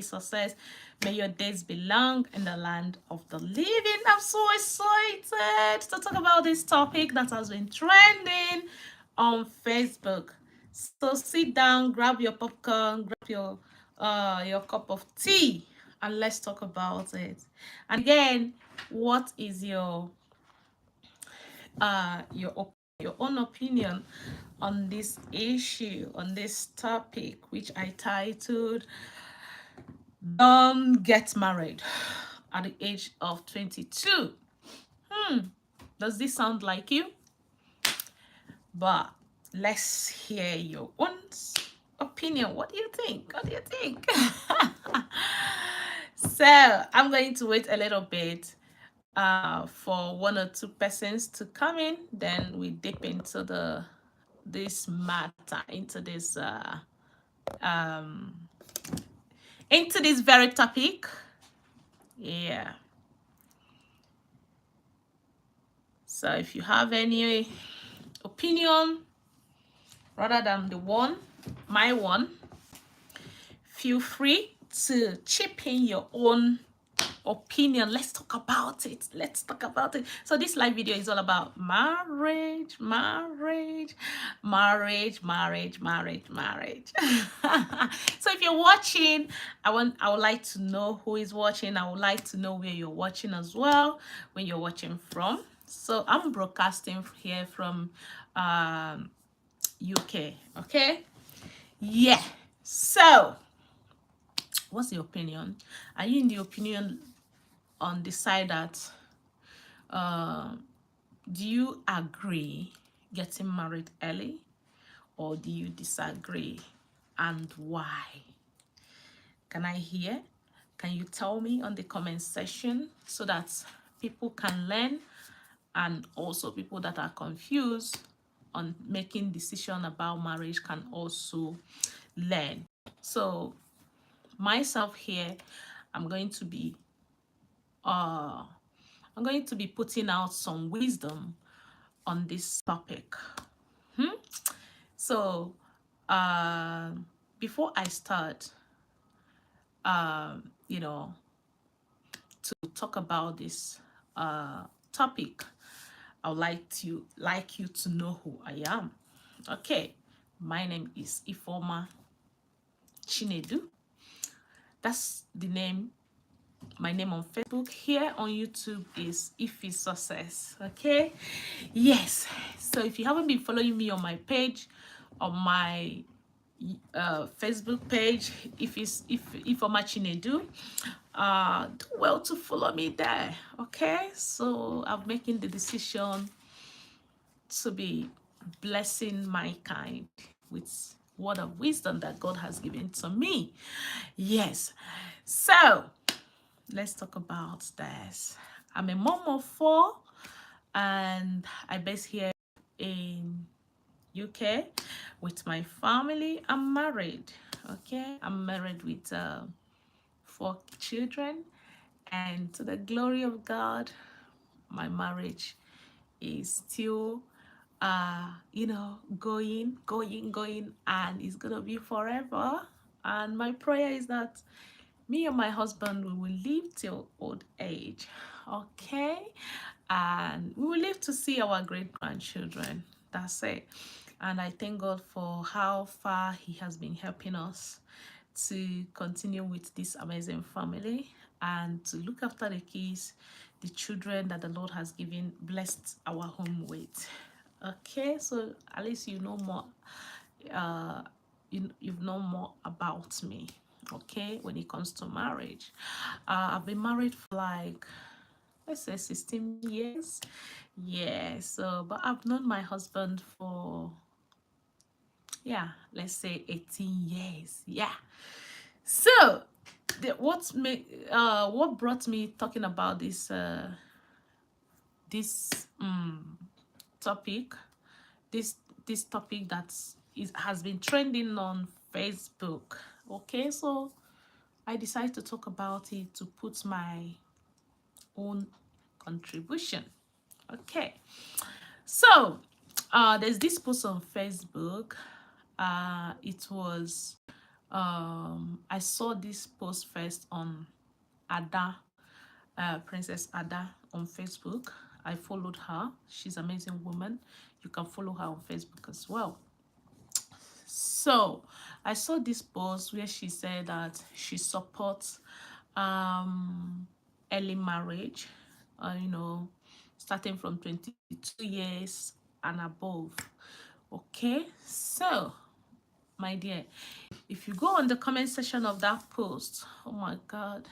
Success. May your days be long in the land of the living. I'm so excited to talk about this topic that has been trending on Facebook. So sit down, grab your popcorn, grab your cup of tea, and let's talk about it. And again, what is your own opinion on this issue, on this topic, which I titled "Don't Get Married at the Age of 22." Does this sound like you? But let's hear your own opinion. What do you think? What do you think? So I'm going to wait a little bit for one or two persons to come in. Then we dip into this matter, um, into this very topic. Yeah. So if you have any opinion rather than my one, feel free to chip in your own opinion. Let's talk about it. Let's talk about it. So this live video is all about marriage. So if you're watching, I would like to know who is watching. I would like to know where you're watching as well, when you're watching from. So I'm broadcasting here from UK. Okay. Yeah. So what's your opinion? Are you in the opinion on the side that uh, do you agree getting married early, or do you disagree, and why? Can I hear? Can you tell me on the comment section so that people can learn, and also people that are confused on making decision about marriage can also learn. So myself here, I'm going to be uh putting out some wisdom on this topic. So before I start you know to talk about this topic, I would like you to know who I am. Okay, my name is Ifoma Chinedu. That's the name. My name on Facebook. Here on YouTube is Ifi Success. Okay, yes. So if you haven't been following me on my page, on my Facebook page, if Ifoma Chinedu, do well to follow me there. Okay, so I'm making the decision to be blessing mankind with word of wisdom that God has given to me. Yes. So let's talk about this. I'm a mom of four, and I base here in UK with my family. I'm married. Okay, I'm married with 4 children, and to the glory of God, my marriage is still going, and it's gonna be forever. And my prayer is that me and my husband, we will live till old age. Okay, and we will live to see our great grandchildren. That's it. And I thank God for how far He has been helping us to continue with this amazing family, and to look after the kids, the children that the Lord has given, blessed our home with. Okay, so at least you know more. Uh, you've known more about me. Okay, when it comes to marriage, I've been married for like, let's say, 16 years. Yeah, so but I've known my husband for, yeah, let's say 18 years. Yeah. So what brought me talking about this topic, this this topic that has been trending on Facebook. Okay, so I decided to talk about it, to put my own contribution. Okay, so there's this post on Facebook. It was I saw this post first on Ada, Princess Ada on Facebook. I followed her. She's an amazing woman. You can follow her on Facebook as well. So I saw this post where she said that she supports early marriage, starting from 22 years and above. Okay, so my dear, if you go on the comment section of that post, oh my god,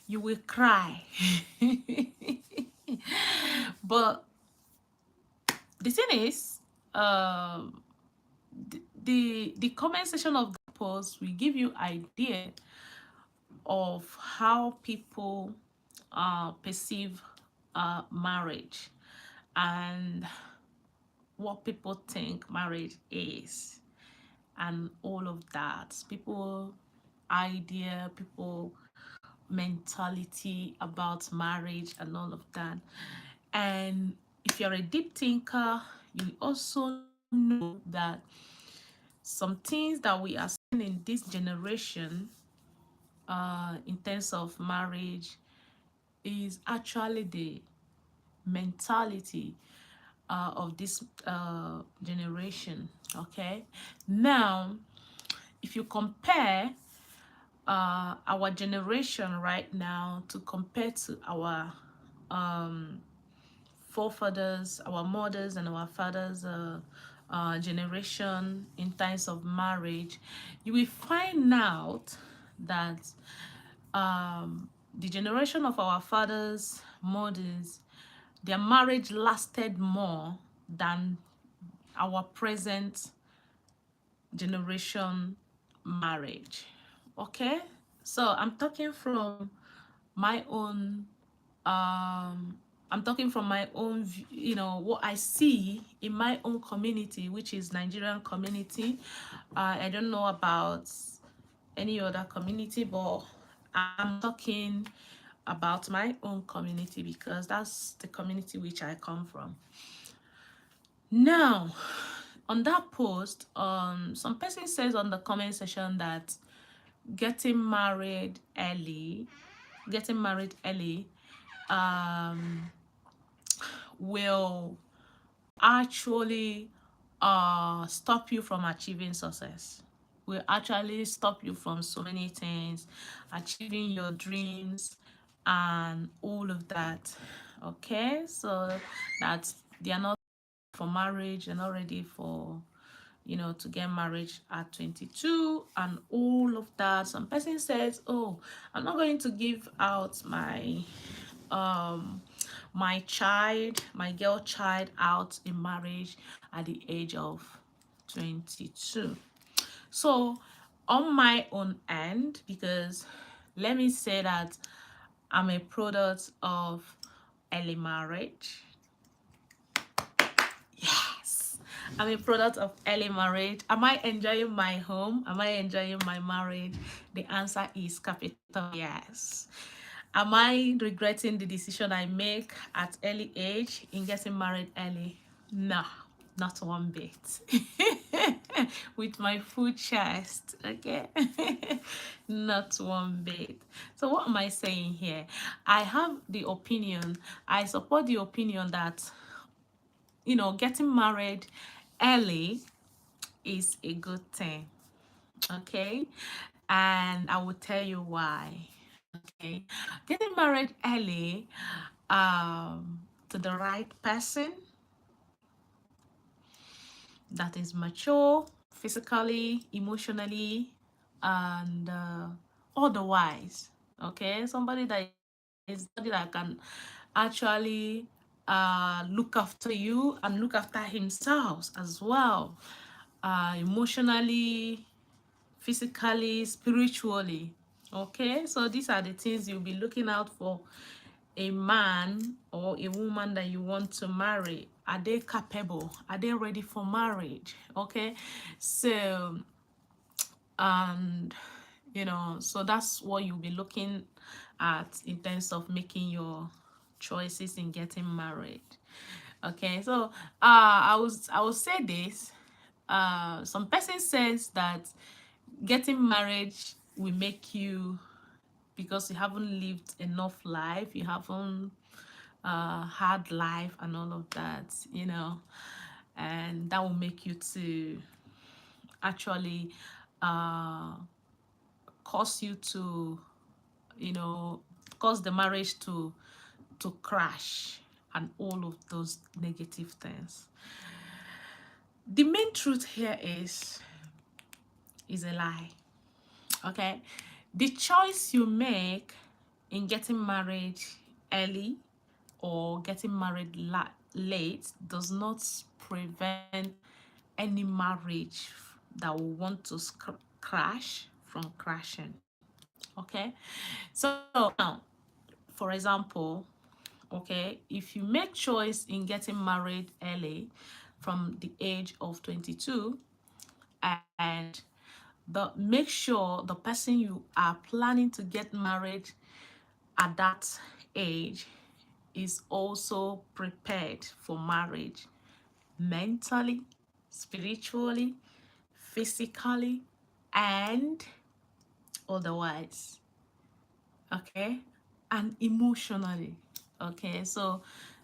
you will cry. But the thing is, the comment section of the post will give you idea of how people perceive marriage and what people think marriage is and all of that. People idea, people mentality about marriage and all of that. And if you're a deep thinker, you also know that some things that we are seeing in this generation in terms of marriage is actually the mentality of this generation. Okay, now if you compare our generation right now to compare to our forefathers, our mothers and our fathers generation in terms of marriage, you will find out that the generation of our fathers, mothers, their marriage lasted more than our present generation marriage. Okay, so I'm talking from my own I'm talking from my own what I see in my own community, which is Nigerian community. I don't know about any other community, but I'm talking about my own community because that's the community which I come from. Now, on that post, some person says on the comment section that getting married early will actually stop you from achieving success, will actually stop you from so many things, achieving your dreams and all of that. Okay, so that they are not for marriage, they're not ready for to get married at 22 and all of that. Some person says, oh, I'm not going to give out my child, my girl child, out in marriage at the age of 22. So on my own end, because let me say that I'm a product of early marriage. Yes, I'm a product of early marriage. Am I enjoying my home? Am I enjoying my marriage? The answer is capital yes. Am I regretting the decision I make at early age in getting married early? No, not one bit. With my full chest, okay? Not one bit. So what am I saying here? I have the opinion, I support the opinion that getting married early is a good thing. Okay, and I will tell you why. Okay, getting married early to the right person that is mature physically, emotionally, and otherwise. Okay, somebody that can actually look after you and look after himself as well, emotionally, physically, spiritually. Okay, so these are the things you'll be looking out for a man or a woman that you want to marry. Are they capable? Are they ready for marriage? Okay, so and so that's what you'll be looking at in terms of making your choices in getting married. Okay, so I will say this. Some person says that getting married will make you, because you haven't lived enough life, you haven't hard life and all of that, you know, and that will make you to actually uh, cause you to, you know, cause the marriage to crash and all of those negative things. The main truth here is a lie. Okay, the choice you make in getting married early or getting married late does not prevent any marriage that will want to crash from crashing. Okay, so now, for example, okay, if you make choice in getting married early from the age of 22, and make sure the person you are planning to get married at that age is also prepared for marriage mentally, spiritually, physically, and otherwise. Okay, and emotionally. Okay, so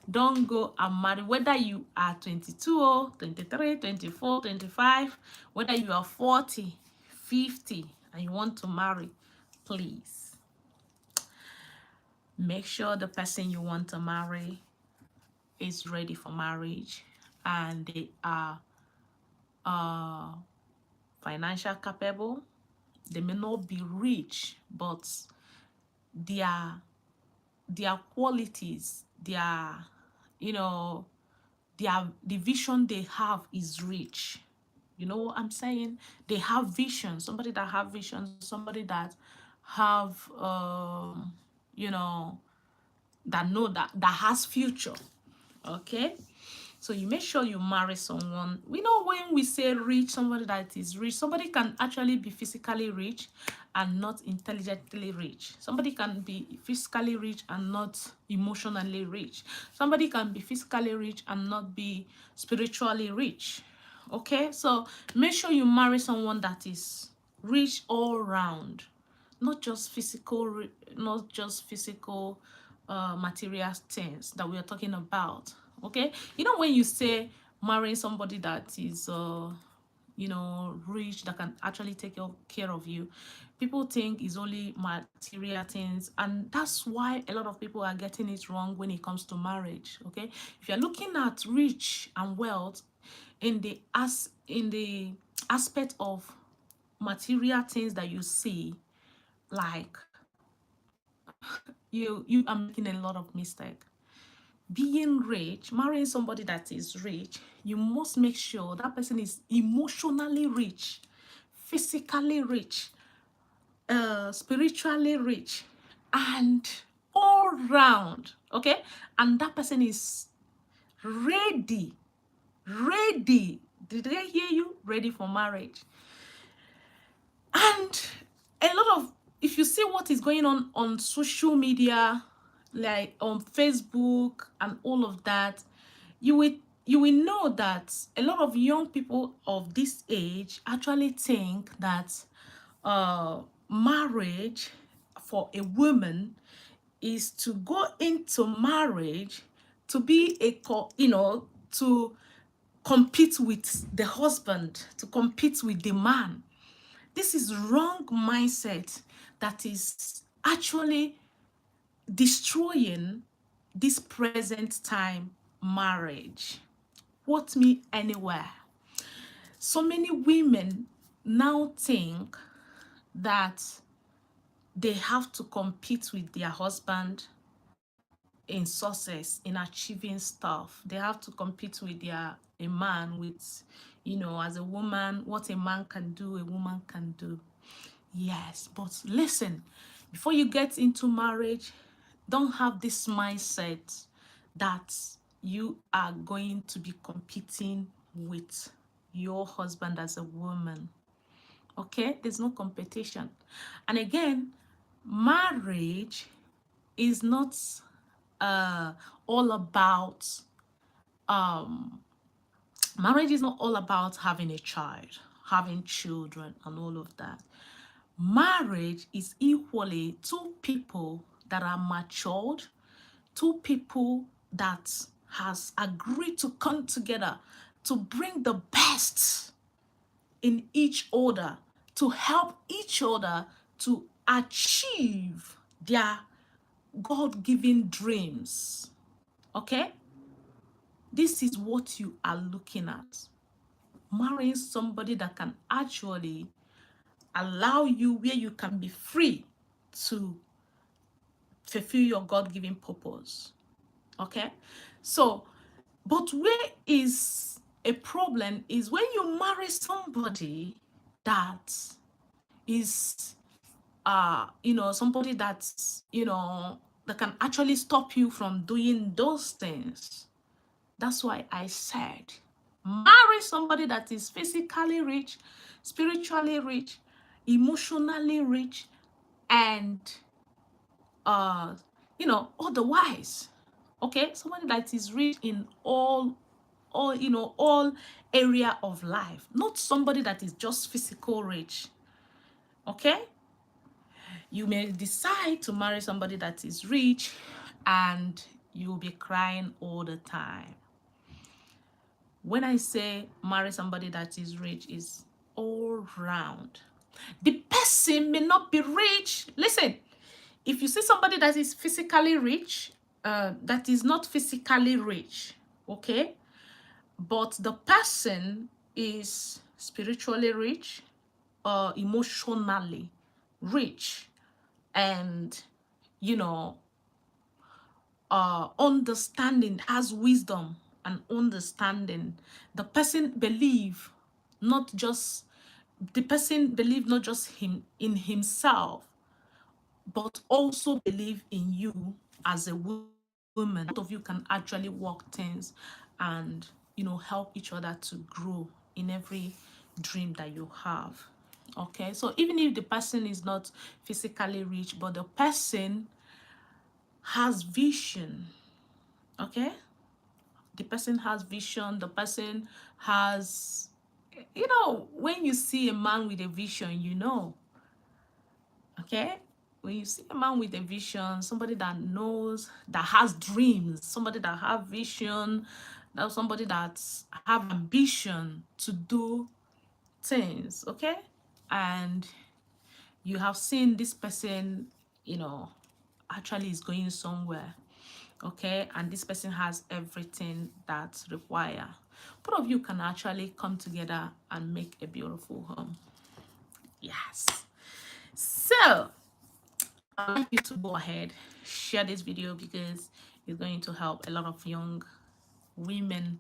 don't go and marry, whether you are 22 or 23, 24, 25, whether you are 40, 50, and you want to marry, please make sure the person you want to marry is ready for marriage and they are uh financial capable. They may not be rich, but their their qualities, their, you know, the vision they have is rich. You know what I'm saying? They have vision. Somebody that have vision, somebody that have you know, that know that has future. Okay, so you make sure you marry someone. We know when we say rich, somebody that is rich, somebody can actually be physically rich and not intelligently rich. Somebody can be physically rich and not emotionally rich. Somebody can be physically rich and not be spiritually rich. Okay, so make sure you marry someone that is rich all round, not just physical, not just physical material things that we are talking about. Okay, you know, when you say marrying somebody that is you know, rich, that can actually take care of you, people think is only material things, and that's why a lot of people are getting it wrong when it comes to marriage. Okay, if you're looking at rich and wealth in the aspect of material things that you see, like, you are making a lot of mistake. Being rich, marrying somebody that is rich, you must make sure that person is emotionally rich, physically rich, spiritually rich, and all round. Okay, and that person is ready, ready. Did I hear you? Ready for marriage. And a lot of, if you see what is going on social media, like on Facebook and all of that, you will you will know that a lot of young people of this age actually think that marriage for a woman is to go into marriage to be a you know, to compete with the husband, to compete with the man. This is wrong mindset that is actually destroying this present time marriage. What me anywhere. So many women now think that they have to compete with their husband in success, in achieving stuff. They have to compete with a man with, you know, as a woman, what a man can do, a woman can do. Yes, but listen, before you get into marriage, don't have this mindset that you are going to be competing with your husband as a woman. Okay, there's no competition. And again, marriage is not uh all about um marriage is not all about having a child. having children and all of that. Marriage is equally two people that are matured, two people that has agreed to come together to bring the best in each other, to help each other to achieve their God-given dreams. Okay? This is what you are looking at. Marrying somebody that can actually allow you where you can be free to fulfill your God-given purpose. Okay? So, but where is a problem is when you marry somebody that is somebody that's that can actually stop you from doing those things. That's why I said marry somebody that is physically rich, spiritually rich, emotionally rich, and otherwise. Okay, somebody that is rich in all area of life, not somebody that is just physical rich. Okay, you may decide to marry somebody that is rich and you'll be crying all the time. When I say marry somebody that is rich, is all round. The person may not be rich. Listen, if you see somebody that is physically rich, that is not physically rich, okay, but the person is spiritually rich or emotionally rich, and understanding, has wisdom and understanding, the person believe not just him in himself, but also believe in you as a woman. Both of you can actually work things and help each other to grow in every dream that you have. Okay, so even if the person is not physically rich, but the person has vision. Okay, the person has vision, the person has, when you see a man with a vision, okay, when you see a man with a vision, somebody that knows, that has dreams, somebody that have vision, that somebody that have ambition to do things. Okay, and you have seen this person actually is going somewhere. Okay, and this person has everything that's required. Both of you can actually come together and make a beautiful home. Yes. So I'd like you to go ahead, share this video, because it's going to help a lot of young women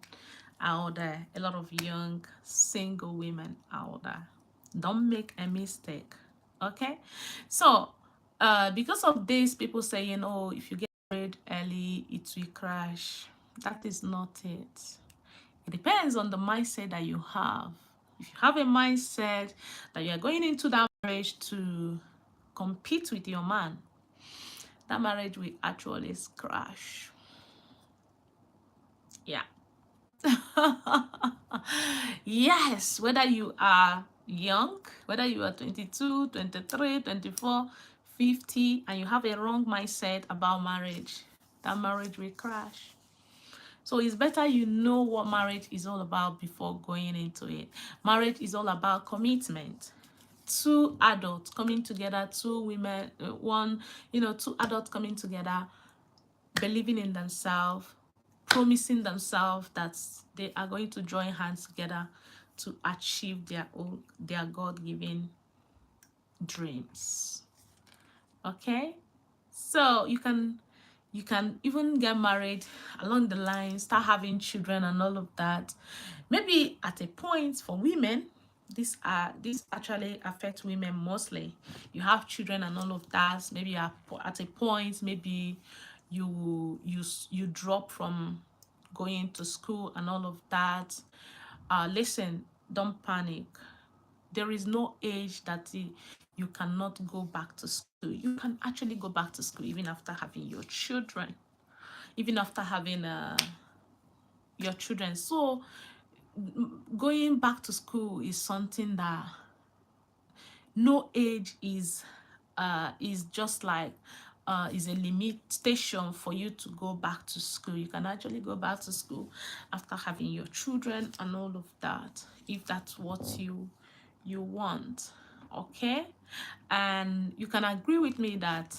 out there, a lot of young single women out there. Don't make a mistake. Okay, so because of this, people saying, oh, if you get married early it will crash. That is not it. It depends on the mindset that you have. If you have a mindset that you are going into that marriage to compete with your man, that marriage will actually crash. Yeah. Yes, whether you are young, whether you are 22, 23, 24, 50, and you have a wrong mindset about marriage, that marriage will crash. So it's better you know what marriage is all about before going into it. Marriage is all about commitment. Two adults coming together, two women, two adults coming together, believing in themselves, promising themselves that they are going to join hands together to achieve their God-given dreams. Okay, so you can even get married along the line, start having children and all of that. Maybe at a point for women, this actually affects women mostly. You have children and all of that. Maybe at a point, maybe you drop from going to school and all of that. Listen, don't panic. There is no age that you cannot go back to school. You can actually go back to school even after having your children, even after having your children. So going back to school is something that no age is just like is a limitation for you to go back to school. You can actually go back to school after having your children and all of that, if that's what you want. Okay. And you can agree with me that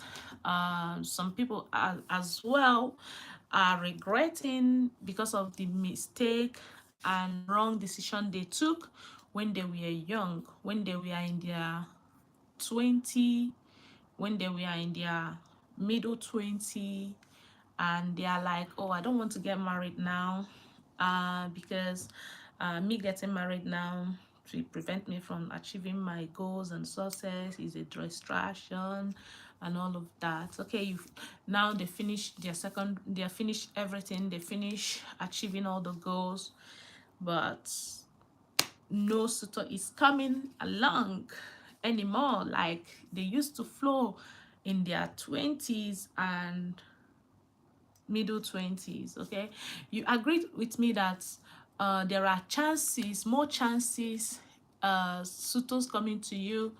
some people are, as well, are regretting because of the mistake and wrong decision they took when they were young, when they were in their 20, when they were in their middle 20, and they are like, oh, I don't want to get married now, because me getting married now to prevent me from achieving my goals and success is a distraction and all of that. Okay, you now they finish their second, they finish everything, they finish achieving all the goals, but no suitor is coming along anymore like they used to flow in their 20s and middle 20s. Okay, you agreed with me that there are chances, more chances, suitors coming to you,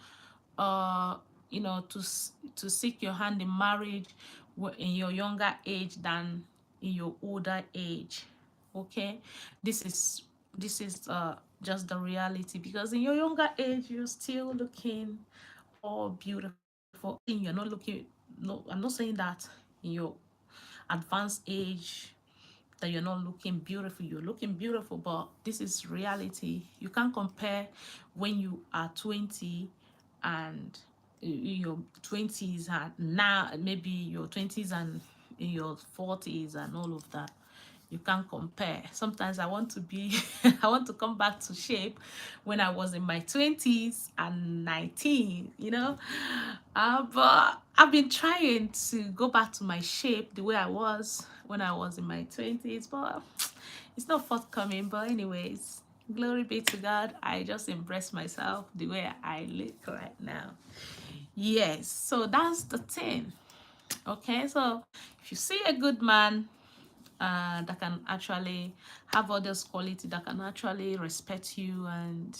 uh you know, to seek your hand in marriage in your younger age than in your older age. Okay, this is just the reality, because in your younger age you're still looking all beautiful. You're not looking, no, I'm not saying that in your advanced age that you're not looking beautiful. You're looking beautiful, but this is reality. You can't compare when you are 20 and in your 20s, and now maybe your 20s and in your 40s and all of that. You can't compare. Sometimes I want to be I want to come back to shape when I was in my 20s and 19, you know. But I've been trying to go back to my shape the way I was when I was in my 20s, but it's not forthcoming. But anyways, glory be to God. I just embrace myself the way I look right now. Yes, so that's the thing. Okay, so if you see a good man that can actually have all those quality, that can actually respect you and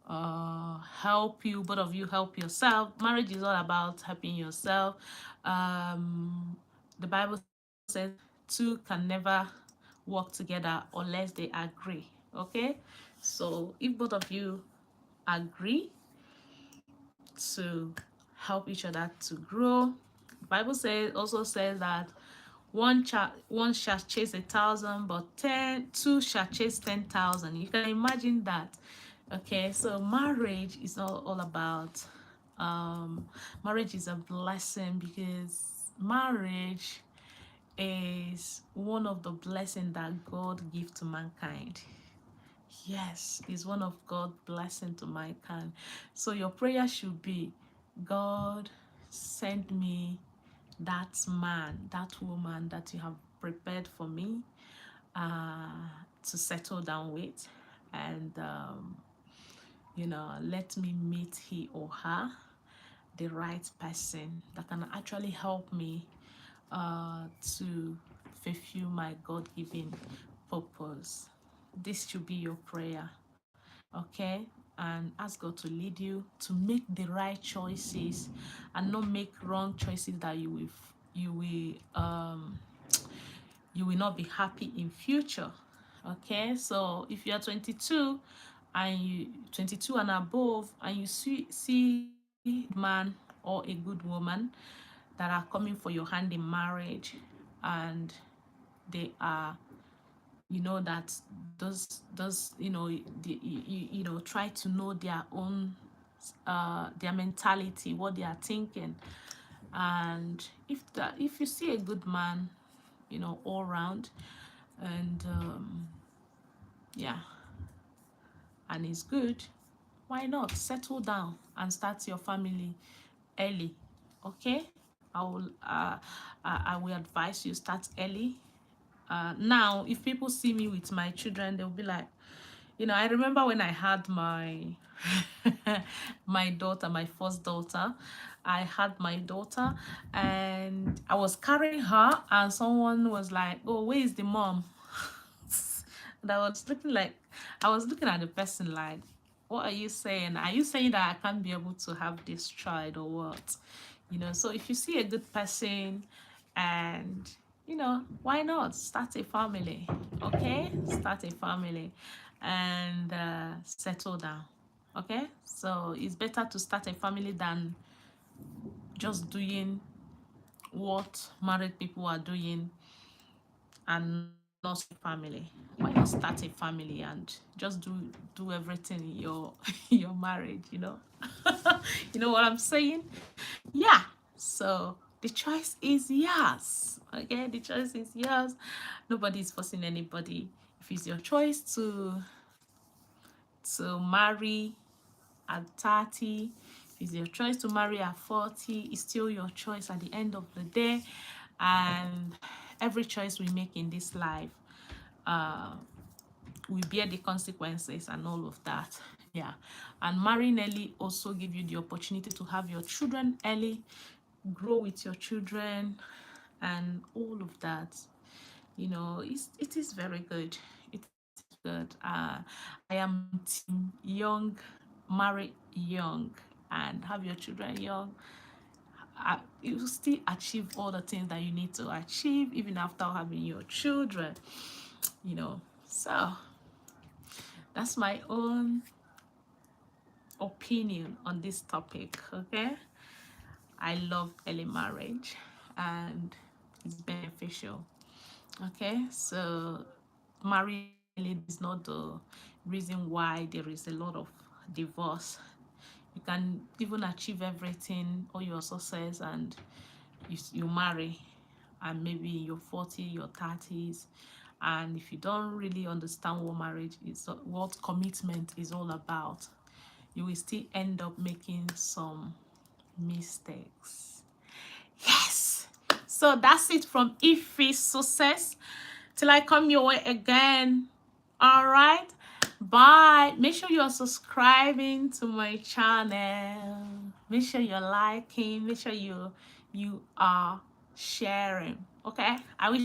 help you, both of you help yourself. Marriage is all about helping yourself. The Bible says two can never work together unless they agree. Okay, so if both of you agree to help each other to grow, the Bible says, also says that one shall chase 1,000, but two shall chase 10,000. You can imagine that. Okay, so marriage is not all about marriage is a blessing, because marriage is one of the blessings that God gives to mankind. Yes, it's one of God's blessing to mankind. So your prayer should be, God, send me that man, that woman that you have prepared for me uh, to settle down with, and you know, let me meet he or her, the right person that can actually help me to fulfill my God-given purpose. This should be your prayer. Okay, and ask God to lead you to make the right choices and not make wrong choices that you will not be happy in future. Okay, so if you are 22 and you 22 and above, and you see man or a good woman that are coming for your hand in marriage, and they are, you know, that does you know, you know, try to know their own their mentality, what they are thinking. And if you see a good man, you know, all round, and yeah, and it's good, why not settle down and start your family early? Okay, I will advise you start early. Now if people see me with my children, they'll be like, you know, I remember when I had my my daughter, my first daughter. I had my daughter and I was carrying her, and someone was like, oh, where is the mom? And I was looking at the person like, what are you saying? Are you saying that I can't be able to have this child or what? You know, so if you see a good person and, you know, why not start a family? Okay? Start a family and settle down. Okay? So it's better to start a family than just doing what married people are doing and not a family. Why not start a family and just do everything in your your marriage, you know? You know what I'm saying? Yeah. So the choice is yours. Okay, the choice is yours. Nobody is forcing anybody. If it's your choice to marry at 30, if it's your choice to marry at 40, it's still your choice at the end of the day. And every choice we make in this life, uh we bear the consequences and all of that. Yeah. And marrying early also give you the opportunity to have your children early, grow with your children and all of that. You know, it is very good. It is good. I am team young, marry young and have your children young. You still achieve all the things that you need to achieve even after having your children, you know. So that's my own opinion on this topic. Okay, I love early marriage and it's beneficial. Okay, so marrying early is not the reason why there is a lot of divorce. You can even achieve everything, all your success, and you marry and maybe in your 40s, your 30s, and if you don't really understand what marriage is, what commitment is all about, you will still end up making some mistakes. Yes. So that's it from Ife's Success. Till I come your way again. All right. Bye. Make sure you're subscribing to my channel. Make sure you're liking. Make sure you are sharing. Okay. I wish